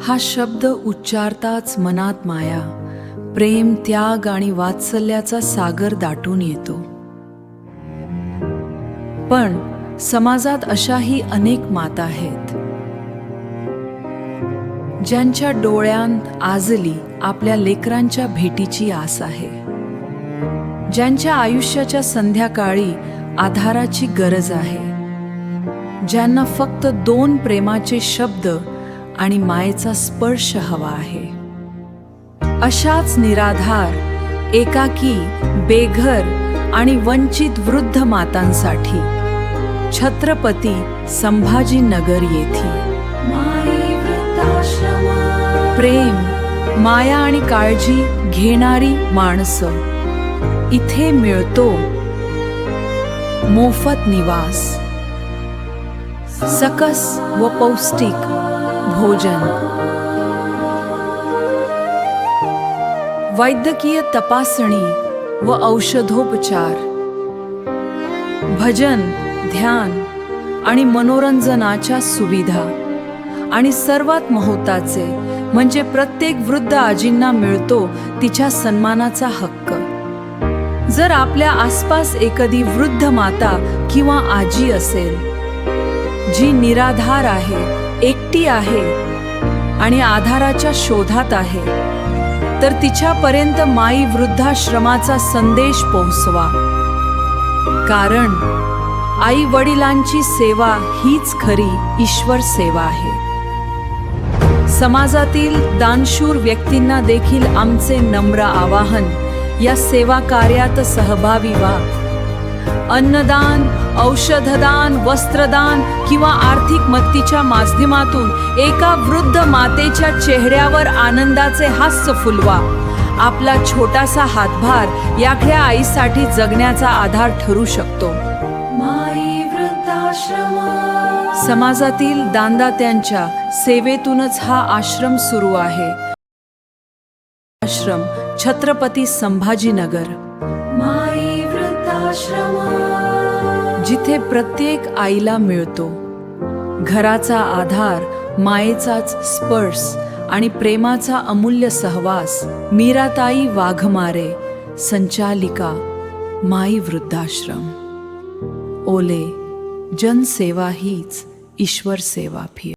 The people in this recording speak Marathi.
हा शब्द उच्चारताच मनात माया, प्रेम, त्याग आणि वात्सल्याचा सागर दाटून येतो. पण समाजात अशाही अनेक माता आहेत ज्यांच्या डोळ्यांत आजली आपल्या लेकरांच्या भेटीची आस आहे, ज्यांच्या आयुष्याच्या संध्याकाळी आधाराची गरज आहे, ज्यांना फक्त 2 प्रेमाचे शब्द आणि मायेचा स्पर्श हवा आहे. अशाच निराधार, एकाकी, बेघर आणि वंचित वृद्ध मातांसाठी छत्रपती संभाजीनगर येथे प्रेम, माया आणि काळजी घेणारी माणसं. इथे मिळतो मोफत निवास, सकस व पौष्टिक भोजन, वैद्यकीय तपासणी व औषधोपचार, भजन, ध्यान आणि मनोरंजनाच्या सुविधा, आणि सर्वात महत्त्वाचे म्हणजे प्रत्येक वृद्ध आजींना मिळतो तिच्या सन्मानाचा हक्क. जर आपल्या आसपास एखादी वृद्ध माता किंवा आजी असेल जी निराधार आहे, एकटी आहे आणि आधाराच्या शोधात आहे, तर तिच्यापर्यंत माई वृद्धाश्रमाचा संदेश पोहोचवा. कारण आई वडिलांची सेवा हीच खरी ईश्वर सेवा आहे. समाजातील दानशूर व्यक्तींना देखील आमचे नम्र आवाहन, या सेवा कार्यात सहभागी व्हा. अन्नदान, औषधदान, वस्त्रदान किंवा आर्थिक मदतीच्या माध्यमातून एका वृद्ध मातेच्या चेहऱ्यावर आनंदाचे हास्य फुलवा. आपला छोटासा हातभार याख्या आईसाठी जगण्याचा आधार ठरू शकतो. समाजातील दानदात्यांच्या सेवेतूनच हा आश्रम सुरू आहे. आश्रम छत्रपती संभाजीनगर, जिथे प्रत्येक आईला मिळतो घराचा आधार, मायेचाच स्पर्श आणि प्रेमाचा अमूल्य सहवास. मीराताई वाघमारे, संचालिका, माई वृद्धाश्रम. ओले, जनसेवा हीच ईश्वर सेवा भी.